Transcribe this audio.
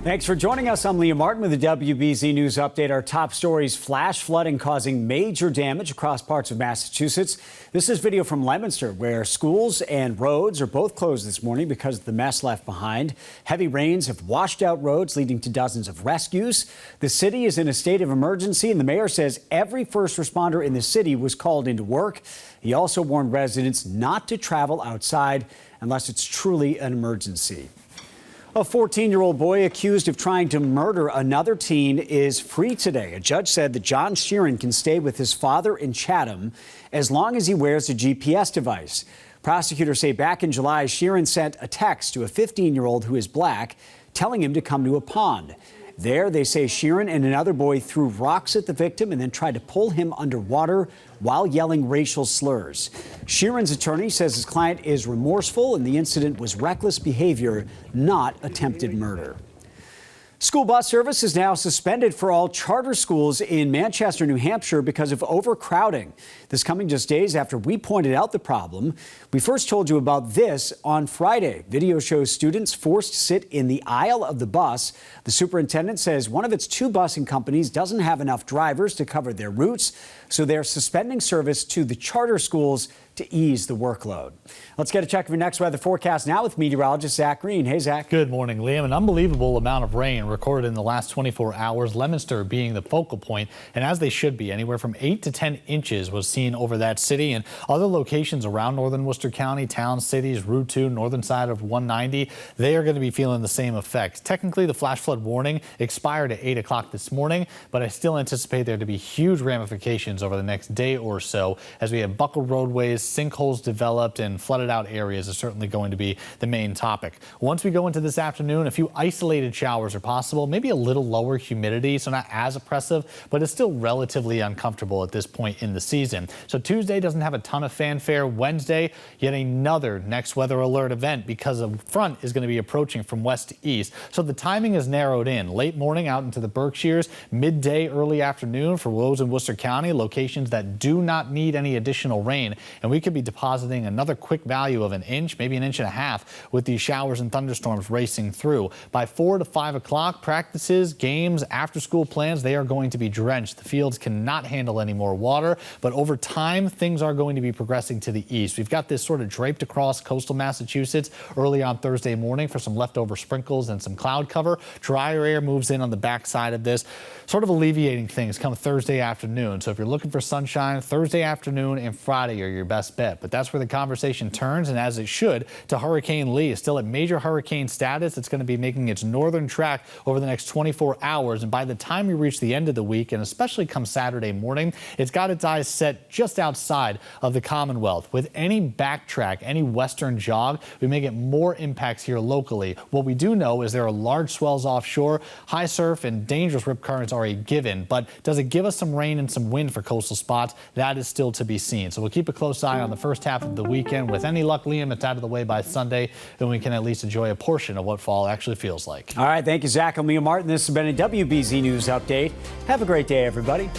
Thanks for joining us. I'm Liam Martin with the WBZ News Update. Our top stories: flash flooding causing major damage across parts of Massachusetts. This is video from Leominster, where schools and roads are both closed this morning because of the mess left behind. Heavy rains have washed out roads, leading to dozens of rescues. The city is in a state of emergency, and the mayor says every first responder in the city was called into work. He also warned residents not to travel outside unless it's truly an emergency. A 14-year-old boy accused of trying to murder another teen is free today. A judge said that John Sheeran can stay with his father in Chatham as long as he wears a GPS device. Prosecutors say back in July, Sheeran sent a text to a 15-year-old who is black, telling him to come to a pond. There, they say Sheeran and another boy threw rocks at the victim and then tried to pull him underwater while yelling racial slurs. Sheeran's attorney says his client is remorseful and the incident was reckless behavior, not attempted murder. School bus service is now suspended for all charter schools in Manchester, New Hampshire because of overcrowding. This coming just days after we pointed out the problem. We first told you about this on Friday. Video shows students forced to sit in the aisle of the bus. The superintendent says one of its two busing companies doesn't have enough drivers to cover their routes, so they're suspending service to the charter schools to ease the workload. Let's get a check of your next weather forecast now with meteorologist Zack Green. Hey, Zack. Good morning, Liam. An unbelievable amount of rain recorded in the last 24 hours, Leominster being the focal point, and as they should be, anywhere from 8 to 10 inches was seen over that city, and other locations around northern Worcester County, towns, cities, Route 2, northern side of 190, they are going to be feeling the same effect. Technically, the flash flood warning expired at 8 o'clock this morning, but I still anticipate there to be huge ramifications over the next day or so as we have buckled roadways, sinkholes developed, and flooded out areas is certainly going to be the main topic. Once we go into this afternoon, a few isolated showers are possible, maybe a little lower humidity, so not as oppressive, but it's still relatively uncomfortable at this point in the season. So Tuesday doesn't have a ton of fanfare. Wednesday, yet another next weather alert event because a front is going to be approaching from west to east. So the timing is narrowed in. Late morning out into the Berkshires, midday, early afternoon for Woes and Worcester County, locations that do not need any additional rain. And we could be depositing another quick value of an inch, maybe an inch and a half, with these showers and thunderstorms racing through. By 4 to 5 o'clock, practices, games, after-school plans, they are going to be drenched. The fields cannot handle any more water, but over time, things are going to be progressing to the east. We've got this sort of draped across coastal Massachusetts early on Thursday morning for some leftover sprinkles and some cloud cover. Drier air moves in on the backside of this, sort of alleviating things come Thursday afternoon. So if you're looking for sunshine, Thursday afternoon and Friday are your best bet. But that's where the conversation turns, and as it should, to Hurricane Lee. Is still at major hurricane status. It's going to be making its northern track over the next 24 hours. And by the time we reach the end of the week, and especially come Saturday morning, it's got its eyes set just outside of the Commonwealth. With any backtrack, any western jog, we may get more impacts here locally. What we do know is there are large swells offshore. High surf and dangerous rip currents are a given. But does it give us some rain and some wind for coastal spots? That is still to be seen. So we'll keep a close eye on the first half of the weekend. With any luck, Liam, it's out of the way by Sunday, then we can at least enjoy a portion of what fall actually feels like. All right, thank you, Zack. I'm Liam Martin. This has been a WBZ News Update. Have a great day, everybody.